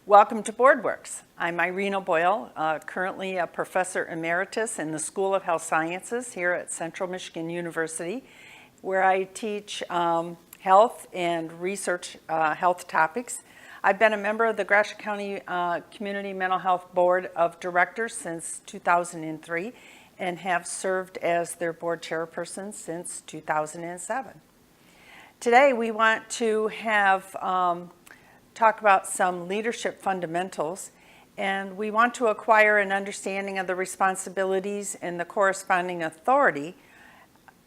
Welcome to BoardWorks. I'm Irene O'Boyle, currently a professor emeritus in the School of Health Sciences here at Central Michigan University, where I teach health and research health topics. I've been a member of the Gratiot County Community Mental Health Board of Directors since 2003 and have served as their board chairperson since 2007. Today we want to talk about some leadership fundamentals, and we want to acquire an understanding of the responsibilities and the corresponding authority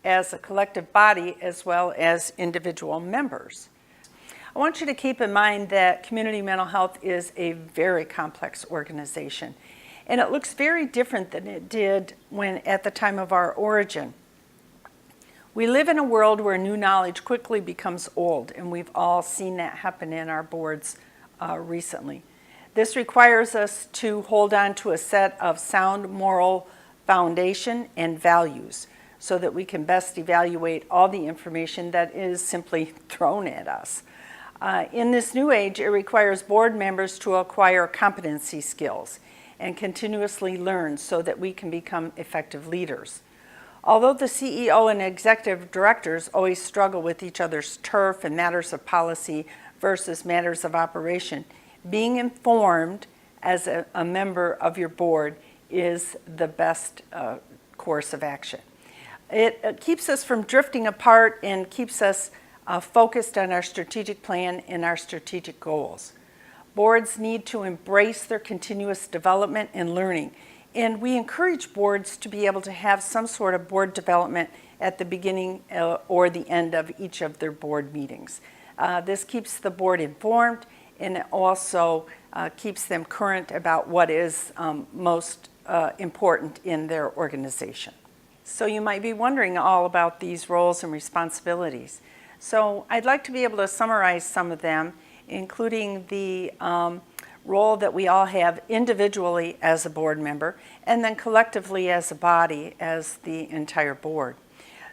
as a collective body as well as individual members. I want you to keep in mind that community mental health is a very complex organization, and it looks very different than it did when at the time of our origin. We live in a world where new knowledge quickly becomes old, and we've all seen that happen in our boards recently. This requires us to hold on to a set of sound moral foundation and values so that we can best evaluate all the information that is simply thrown at us. In this new age, it requires board members to acquire competency skills and continuously learn so that we can become effective leaders. Although the CEO and executive directors always struggle with each other's turf in matters of policy versus matters of operation, being informed as a member of your board is the best course of action. It keeps us from drifting apart and keeps us focused on our strategic plan and our strategic goals. Boards need to embrace their continuous development and learning. And we encourage boards to be able to have some sort of board development at the beginning or the end of each of their board meetings. This keeps the board informed, and it also keeps them current about what is most important in their organization. So you might be wondering all about these roles and responsibilities. So I'd like to be able to summarize some of them, including the role that we all have individually as a board member and then collectively as a body as the entire board.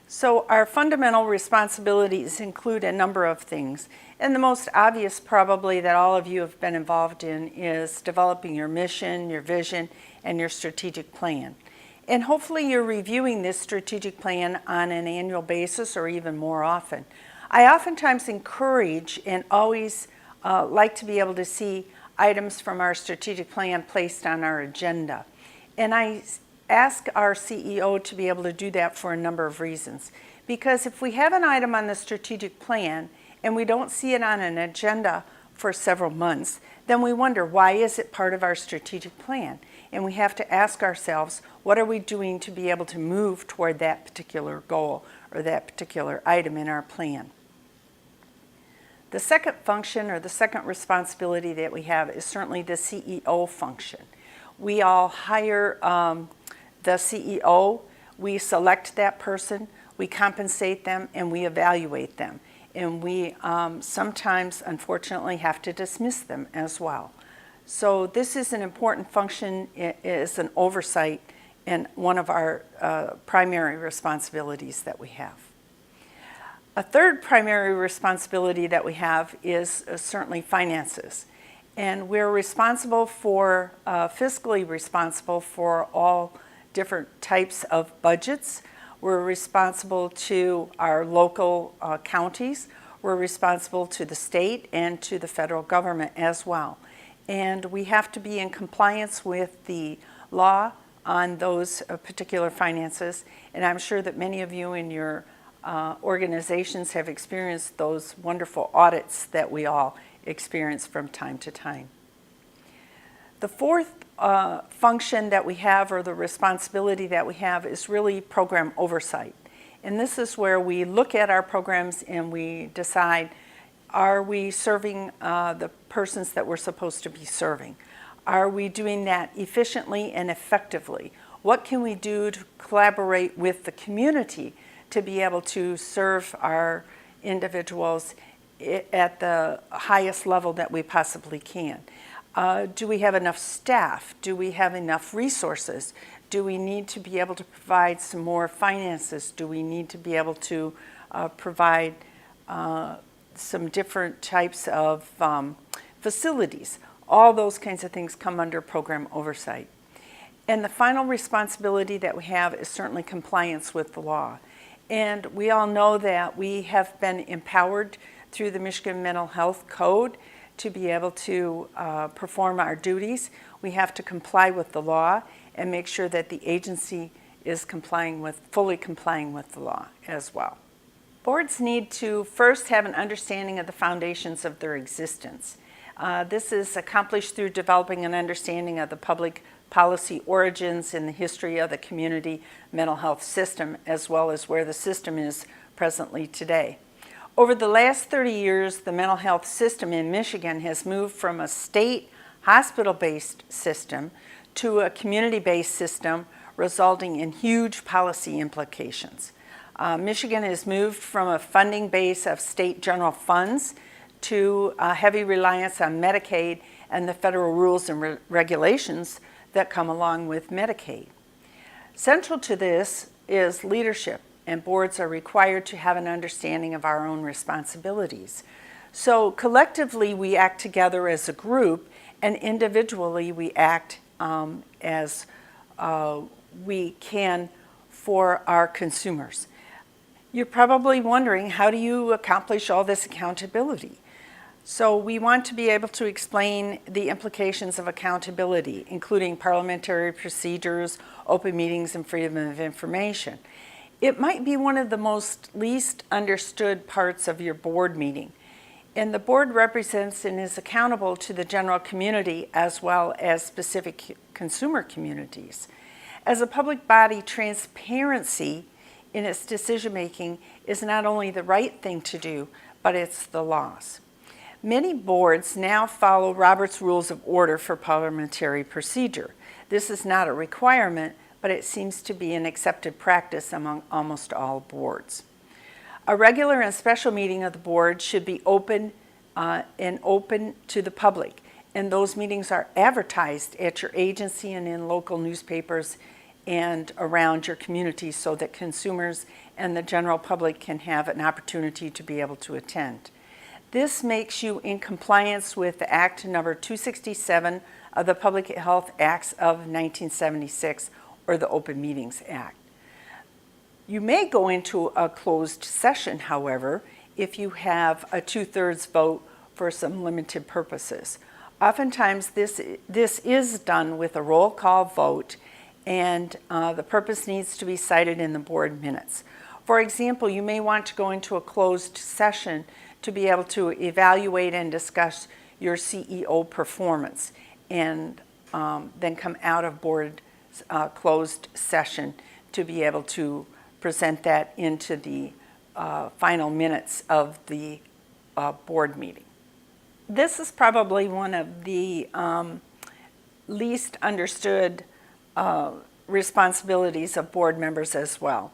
So our fundamental responsibilities include a number of things, and the most obvious probably that all of you have been involved in is developing your mission, your vision, and your strategic plan. And hopefully you're reviewing this strategic plan on an annual basis or even more often. I oftentimes encourage and always like to be able to see items from our strategic plan placed on our agenda. And I ask our CEO to be able to do that for a number of reasons. Because if we have an item on the strategic plan and we don't see it on an agenda for several months, then we wonder, why is it part of our strategic plan? And we have to ask ourselves, what are we doing to be able to move toward that particular goal or that particular item in our plan? The second function or the second responsibility that we have is certainly the CEO function. We all hire the CEO, we select that person, we compensate them, and we evaluate them. And we sometimes, unfortunately, have to dismiss them as well. So this is an important function. It is an oversight and one of our primary responsibilities that we have. A third primary responsibility that we have is certainly finances. And we're responsible for, fiscally responsible for all different types of budgets. We're responsible to our local counties. We're responsible to the state and to the federal government as well. And we have to be in compliance with the law on those particular finances. And I'm sure that many of you in your organizations have experienced those wonderful audits that we all experience from time to time. The fourth function that we have, or the responsibility that we have, is really program oversight. And this is where we look at our programs and we decide, are we serving the persons that we're supposed to be serving? Are we doing that efficiently and effectively? What can we do to collaborate with the community to be able to serve our individuals at the highest level that we possibly can? Do we have enough staff? Do we have enough resources? Do we need to be able to provide some more finances? Do we need to be able to provide some different types of facilities? All those kinds of things come under program oversight. And the final responsibility that we have is certainly compliance with the law. And we all know that we have been empowered through the Michigan Mental Health Code to be able to perform our duties. We have to comply with the law and make sure that the agency is fully complying with the law as well. Boards need to first have an understanding of the foundations of their existence. This is accomplished through developing an understanding of the public policy origins and the history of the community mental health system, as well as where the system is presently today. Over the last 30 years, the mental health system in Michigan has moved from a state hospital-based system to a community-based system, resulting in huge policy implications. Michigan has moved from a funding base of state general funds to a heavy reliance on Medicaid and the federal rules and regulations that come along with Medicaid. Central to this is leadership, and boards are required to have an understanding of our own responsibilities. So collectively we act together as a group, and individually we act as we can for our consumers. You're probably wondering, how do you accomplish all this accountability? So we want to be able to explain the implications of accountability, including parliamentary procedures, open meetings, and freedom of information. It might be one of the least understood parts of your board meeting. And the board represents and is accountable to the general community as well as specific consumer communities. As a public body, transparency in its decision-making is not only the right thing to do, but it's the laws. Many boards now follow Robert's Rules of Order for parliamentary procedure. This is not a requirement, but it seems to be an accepted practice among almost all boards. A regular and special meeting of the board should be open to the public, and those meetings are advertised at your agency and in local newspapers and around your community so that consumers and the general public can have an opportunity to be able to attend. This makes you in compliance with the Act number 267 of the Public Health Acts of 1976, or the Open Meetings Act. You may go into a closed session, however, if you have a 2/3 vote for some limited purposes. Oftentimes this is done with a roll call vote, and the purpose needs to be cited in the board minutes. For example, you may want to go into a closed session to be able to evaluate and discuss your CEO performance, and then come out of board closed session to be able to present that into the final minutes of the board meeting. This is probably one of the least understood responsibilities of board members as well.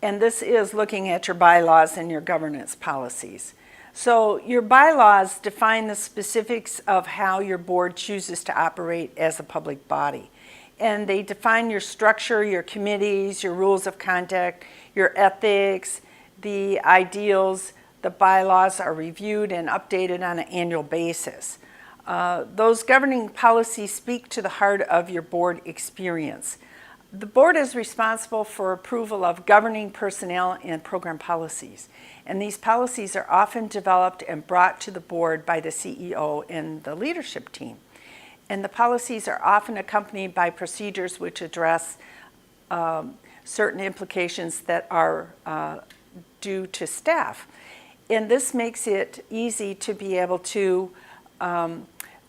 And this is looking at your bylaws and your governance policies. So your bylaws define the specifics of how your board chooses to operate as a public body. And they define your structure, your committees, your rules of conduct, your ethics, the ideals. The bylaws are reviewed and updated on an annual basis. Those governing policies speak to the heart of your board experience. The board is responsible for approval of governing personnel and program policies. And these policies are often developed and brought to the board by the CEO and the leadership team. And the policies are often accompanied by procedures which address certain implications that are due to staff. And this makes it easy to be able to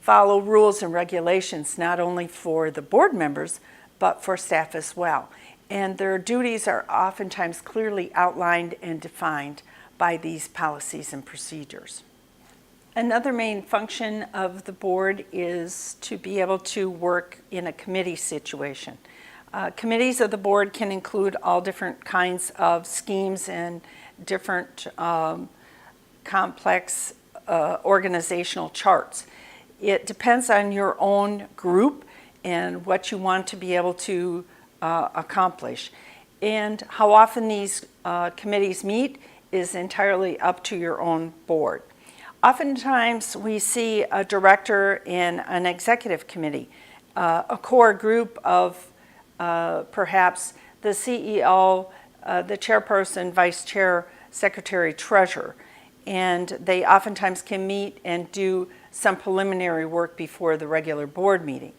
follow rules and regulations, not only for the board members, but for staff as well. And their duties are oftentimes clearly outlined and defined by these policies and procedures. Another main function of the board is to be able to work in a committee situation. Committees of the board can include all different kinds of schemes and different complex organizational charts. It depends on your own group and what you want to be able to accomplish. And how often these committees meet is entirely up to your own board. Oftentimes, we see a director in an executive committee, a core group of perhaps the CEO, the chairperson, vice chair, secretary, treasurer. And they oftentimes can meet and do some preliminary work before the regular board meeting.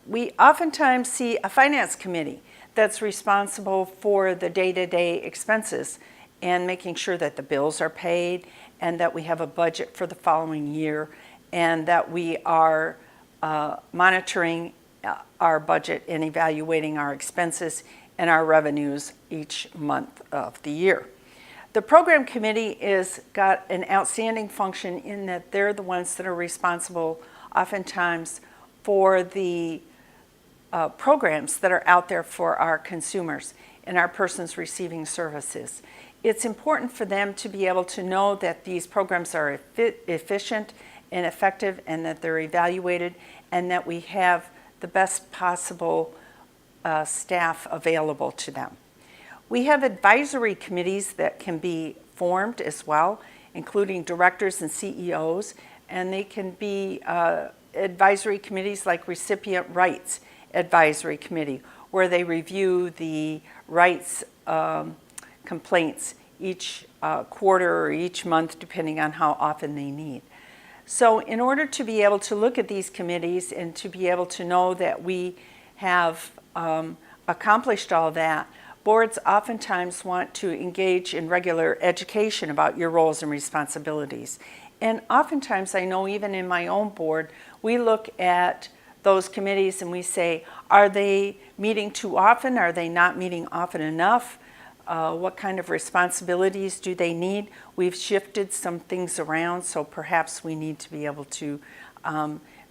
We oftentimes see a finance committee that's responsible for the day-to-day expenses and making sure that the bills are paid and that we have a budget for the following year and that we are monitoring our budget and evaluating our expenses and our revenues each month of the year. The program committee is got an outstanding function in that they're the ones that are responsible oftentimes for the programs that are out there for our consumers and our persons receiving services. It's important for them to be able to know that these programs are efficient and effective and that they're evaluated and that we have the best possible staff available to them. We have advisory committees that can be formed as well, including directors and CEOs, and they can be advisory committees like Recipient Rights Advisory Committee, where they review the rights complaints each quarter or each month, depending on how often they need. So in order to be able to look at these committees and to be able to know that we have accomplished all that, boards oftentimes want to engage in regular education about your roles and responsibilities. And oftentimes, I know even in my own board, we look at those committees and we say, are they meeting too often? Are they not meeting often enough? What kind of responsibilities do they need? We've shifted some things around, so perhaps we need to be able to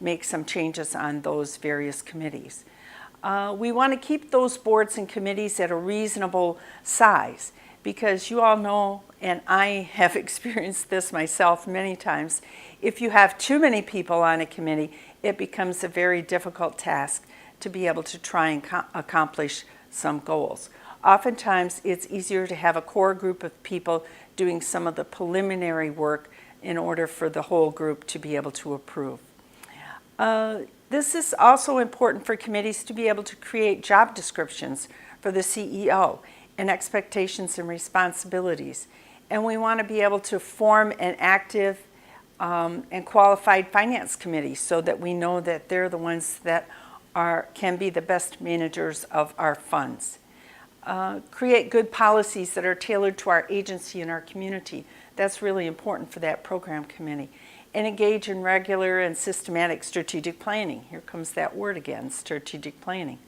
make some changes on those various committees. We want to keep those boards and committees at a reasonable size because you all know, and I have experienced this myself many times, if you have too many people on a committee, it becomes a very difficult task to be able to try and accomplish some goals. Oftentimes, it's easier to have a core group of people doing some of the preliminary work in order for the whole group to be able to approve. This is also important for committees to be able to create job descriptions for the CEO and expectations and responsibilities. And we want to be able to form an active and qualified finance committee so that we know that they're the ones that can be the best managers of our funds. Create good policies that are tailored to our agency and our community. That's really important for that program committee. And engage in regular and systematic strategic planning. Here comes that word again, strategic planning.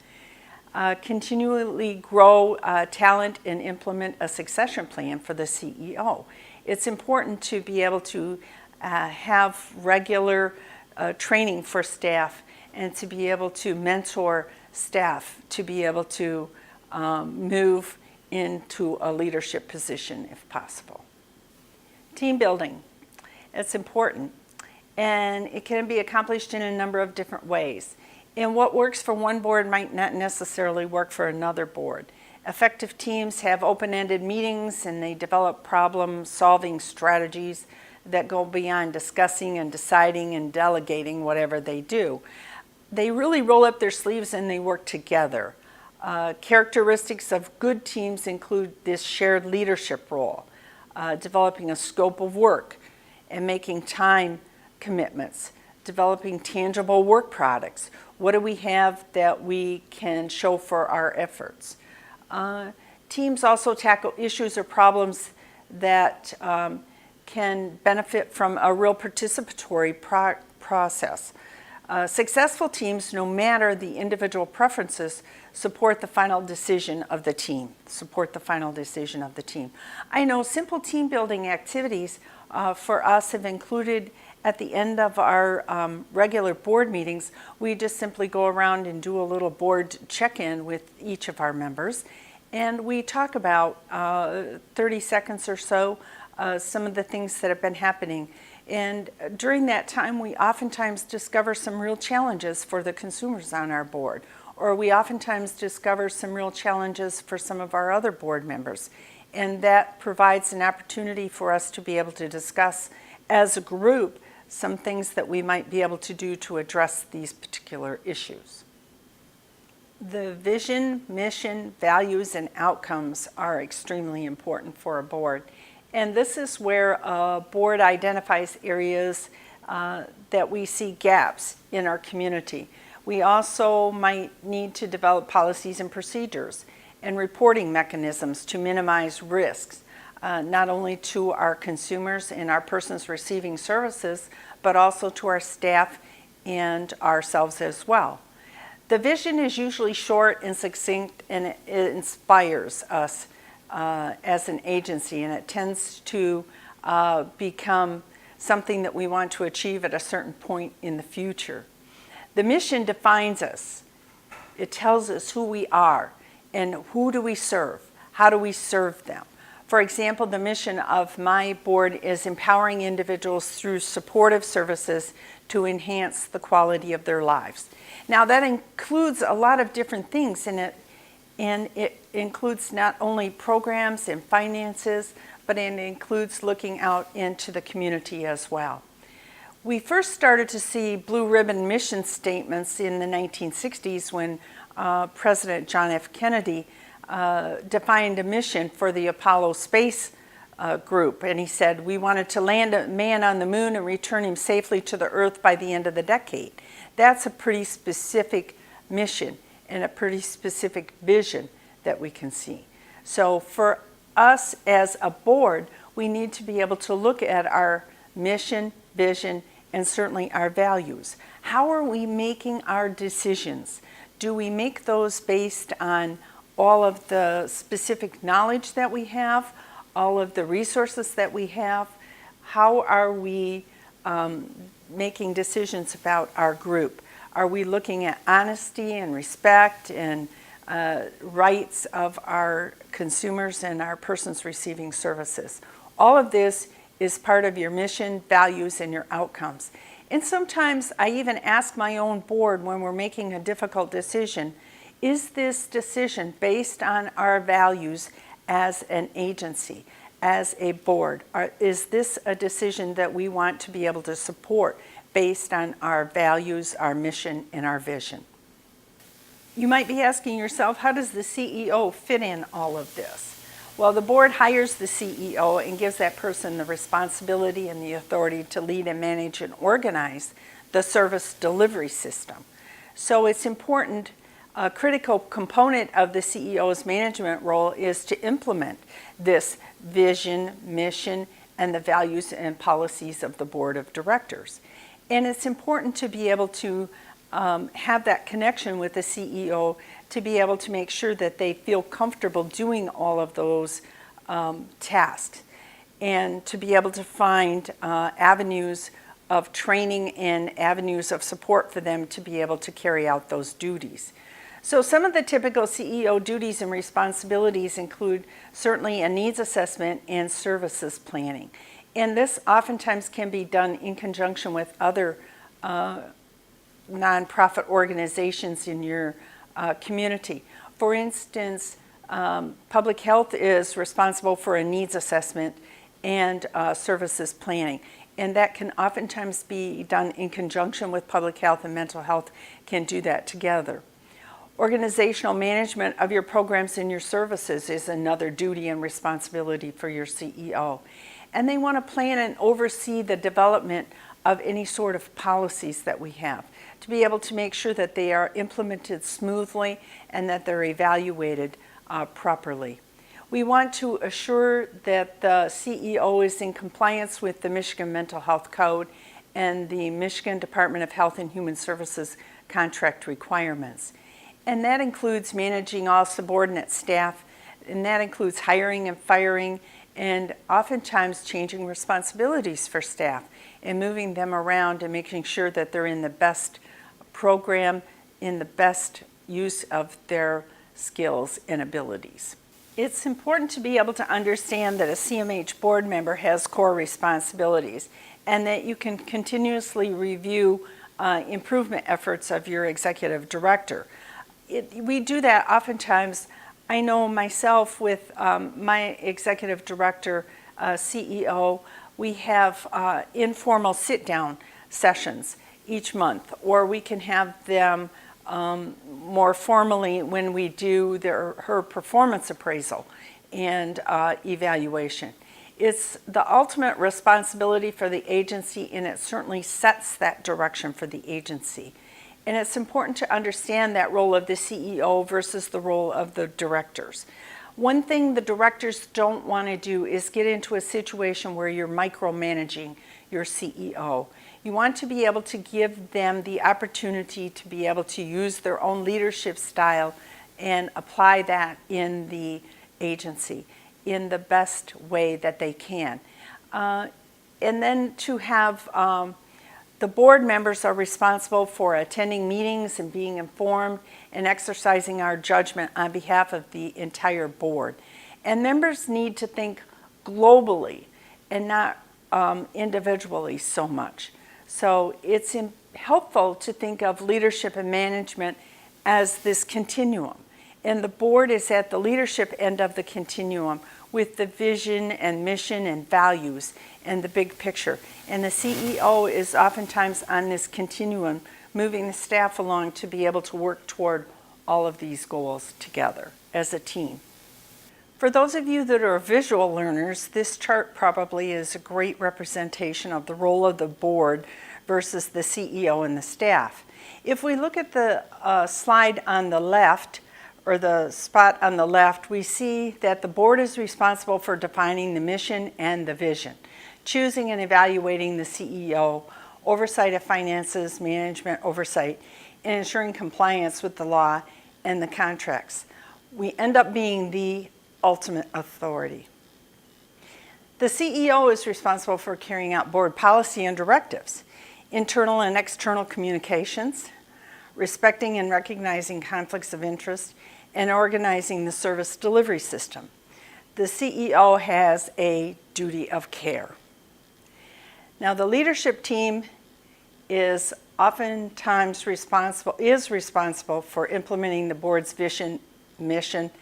Continually grow talent and implement a succession plan for the CEO. It's important to be able to have regular training for staff and to be able to mentor staff to be able to move into a leadership position if possible. Team building, it's important, and it can be accomplished in a number of different ways. And what works for one board might not necessarily work for another board. Effective teams have open-ended meetings and they develop problem-solving strategies that go beyond discussing and deciding and delegating whatever they do. They really roll up their sleeves and they work together. Characteristics of good teams include this shared leadership role, developing a scope of work and making time commitments, developing tangible work products. What do we have that we can show for our efforts? Teams also tackle issues or problems that can benefit from a real participatory process. Successful teams, no matter the individual preferences, support the final decision of the team. I know simple team building activities for us have included at the end of our regular board meetings, we just simply go around and do a little board check-in with each of our members. And we talk about 30 seconds or so, some of the things that have been happening. And during that time, we oftentimes discover some real challenges for the consumers on our board, or we oftentimes discover some real challenges for some of our other board members. And that provides an opportunity for us to be able to discuss as a group, some things that we might be able to do to address these particular issues. The vision, mission, values, and outcomes are extremely important for a board. And this is where a board identifies areas that we see gaps in our community. We also might need to develop policies and procedures and reporting mechanisms to minimize risks, not only to our consumers and our persons receiving services, but also to our staff and ourselves as well. The vision is usually short and succinct, and it inspires us as an agency, and it tends to become something that we want to achieve at a certain point in the future. The mission defines us. It tells us who we are and who do we serve, how do we serve them. For example, the mission of my board is empowering individuals through supportive services to enhance the quality of their lives. Now that includes a lot of different things in it, and it includes not only programs and finances, but it includes looking out into the community as well. We first started to see blue ribbon mission statements in the 1960s when President John F. Kennedy defined a mission for the Apollo space group, and he said we wanted to land a man on the moon and return him safely to the Earth by the end of the decade. That's a pretty specific mission and a pretty specific vision that we can see. So for us as a board, we need to be able to look at our mission, vision, and certainly our values. How are we making our decisions? Do we make those based on all of the specific knowledge that we have, all of the resources that we have? How are we making decisions about our group? Are we looking at honesty and respect and rights of our consumers and our persons receiving services? All of this is part of your mission, values, and your outcomes. And sometimes I even ask my own board when we're making a difficult decision, is this decision based on our values as an agency, as a board? Is this a decision that we want to be able to support based on our values, our mission, and our vision? You might be asking yourself, how does the CEO fit in all of this? Well, the board hires the CEO and gives that person the responsibility and the authority to lead and manage and organize the service delivery system. So it's important, a critical component of the CEO's management role is to implement this vision, mission, and the values and policies of the board of directors. And it's important to be able to have that connection with the CEO to be able to make sure that they feel comfortable doing all of those tasks, and to be able to find avenues of training and avenues of support for them to be able to carry out those duties. So some of the typical CEO duties and responsibilities include certainly a needs assessment and services planning. And this oftentimes can be done in conjunction with other nonprofit organizations in your community. For instance, public health is responsible for a needs assessment and services planning. And that can oftentimes be done in conjunction with public health, and mental health can do that together. Organizational management of your programs and your services is another duty and responsibility for your CEO. And they want to plan and oversee the development of any sort of policies that we have, to be able to make sure that they are implemented smoothly and that they're evaluated properly. We want to assure that the CEO is in compliance with the Michigan Mental Health Code and the Michigan Department of Health and Human Services contract requirements. And that includes managing all subordinate staff, and that includes hiring and firing, and oftentimes changing responsibilities for staff and moving them around and making sure that they're in the best program, in the best use of their skills and abilities. It's important to be able to understand that a CMH board member has core responsibilities and that you can continuously review improvement efforts of your executive director. We do that oftentimes. I know myself with my executive director, CEO, We have informal sit-down sessions each month, or we can have them more formally when we do her performance appraisal and evaluation. It's the ultimate responsibility for the agency, and it certainly sets that direction for the agency. And it's important to understand that role of the CEO versus the role of the directors. One thing the directors don't want to do is get into a situation where you're micromanaging your CEO. You want to be able to give them the opportunity to be able to use their own leadership style and apply that in the agency in the best way that they can. And then to have the board members are responsible for attending meetings and being informed and exercising our judgment on behalf of the entire board. And members need to think globally and not individually so much. So it's helpful to think of leadership and management as this continuum. And the board is at the leadership end of the continuum with the vision and mission and values and the big picture. And the CEO is oftentimes on this continuum, moving the staff along to be able to work toward all of these goals together as a team. For those of you that are visual learners, this chart probably is a great representation of the role of the board versus the CEO and the staff. If we look at the slide on the left, or the spot on the left, we see that the board is responsible for defining the mission and the vision, choosing and evaluating the CEO, oversight of finances, management oversight, and ensuring compliance with the law and the contracts. We end up being the ultimate authority. The CEO is responsible for carrying out board policy and directives, internal and external communications, respecting and recognizing conflicts of interest, and organizing the service delivery system. The CEO has a duty of care. Now, the leadership team is oftentimes responsible for implementing the board's vision, mission,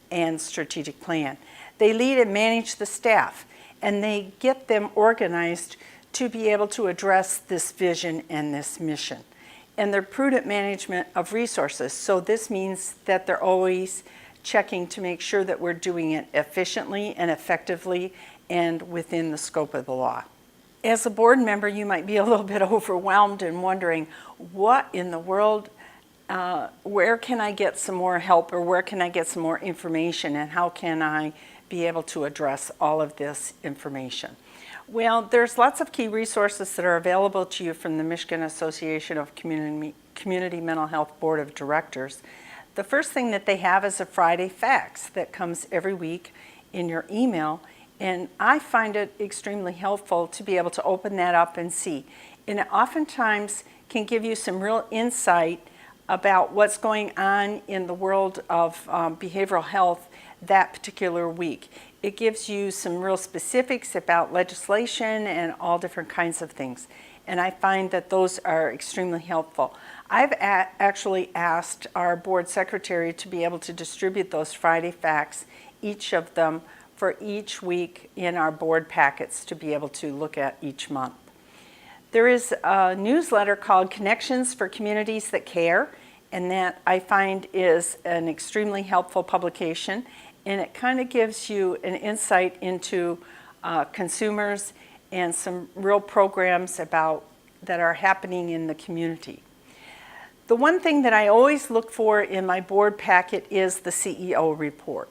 and strategic plan. They lead and manage the staff, and they get them organized to be able to address this vision and this mission. And their prudent management of resources. So this means that they're always checking to make sure that we're doing it efficiently and effectively and within the scope of the law. As a board member, you might be a little bit overwhelmed and wondering, what in the world, where can I get some more help, or where can I get some more information, and how can I be able to address all of this information? Well, there's lots of key resources that are available to you from the Michigan Association of Community Mental Health Board of Directors. The first thing that they have is a Friday fax that comes every week in your email, and I find it extremely helpful to be able to open that up and see. And it oftentimes can give you some real insight about what's going on in the world of behavioral health that particular week. It gives you some real specifics about legislation and all different kinds of things. And I find that those are extremely helpful. I've actually asked our board secretary to be able to distribute those Friday facts, each of them for each week in our board packets to be able to look at each month. There is a newsletter called Connections for Communities That Care, and that I find is an extremely helpful publication. And it kind of gives you an insight into consumers and some real programs that are happening in the community. The one thing that I always look for in my board packet is the CEO report.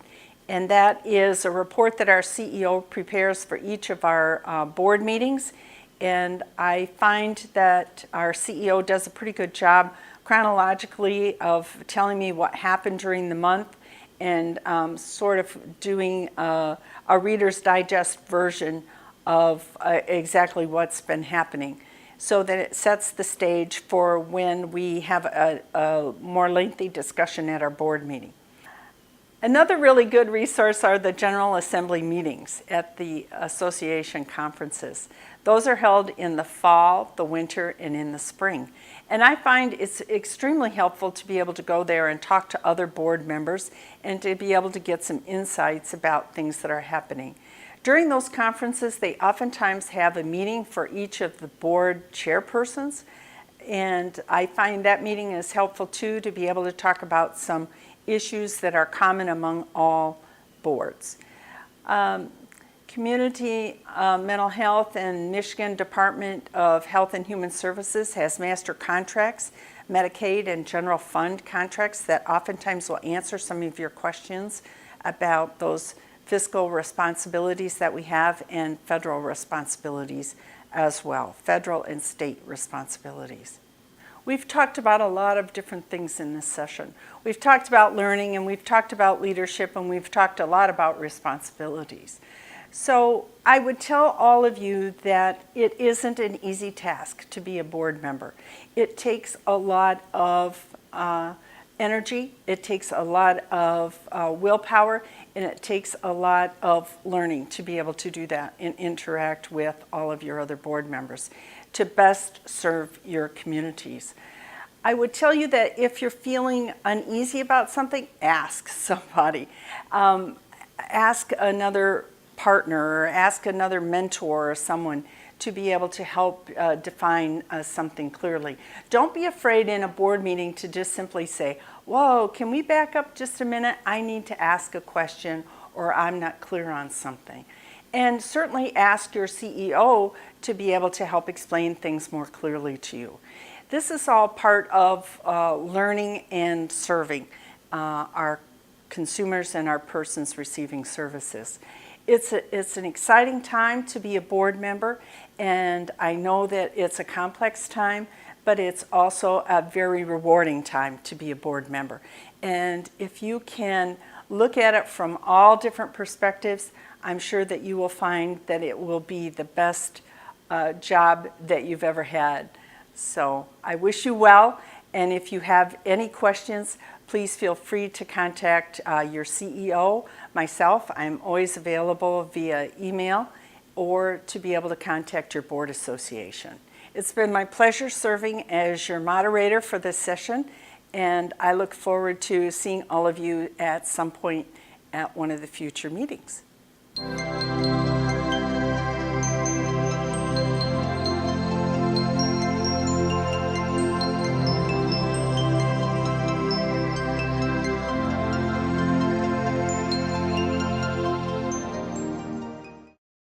And that is a report that our CEO prepares for each of our board meetings. And I find that our CEO does a pretty good job chronologically of telling me what happened during the month, and sort of doing a Reader's Digest version of exactly what's been happening, so that it sets the stage for when we have a more lengthy discussion at our board meeting. Another really good resource are the General Assembly meetings at the association conferences. Those are held in the fall, the winter, and in the spring. And I find it's extremely helpful to be able to go there and talk to other board members and to be able to get some insights about things that are happening. During those conferences, they oftentimes have a meeting for each of the board chairpersons, and I find that meeting is helpful too, to be able to talk about some issues that are common among all boards. Community Mental Health and Michigan Department of Health and Human Services has master contracts, Medicaid and general fund contracts that oftentimes will answer some of your questions about those fiscal responsibilities that we have and federal responsibilities as well, federal and state responsibilities. We've talked about a lot of different things in this session. We've talked about learning, and we've talked about leadership, and we've talked a lot about responsibilities. So I would tell all of you that it isn't an easy task to be a board member. It takes a lot of energy, it takes a lot of willpower, and it takes a lot of learning to be able to do that and interact with all of your other board members to best serve your communities. I would tell you that if you're feeling uneasy about something, ask somebody. Ask another partner or ask another mentor or someone to be able to help define something clearly. Don't be afraid in a board meeting to just simply say, whoa, can we back up just a minute? I need to ask a question, or I'm not clear on something. And certainly ask your CEO to be able to help explain things more clearly to you. This is all part of learning and serving our consumers and our persons receiving services. It's an exciting time to be a board member, and I know that it's a complex time, but it's also a very rewarding time to be a board member. And if you can look at it from all different perspectives, I'm sure that you will find that it will be the best job that you've ever had. So I wish you well, and if you have any questions, please feel free to contact your CEO, myself. I'm always available via email, or to be able to contact your board association. It's been my pleasure serving as your moderator for this session, and I look forward to seeing all of you at some point at one of the future meetings.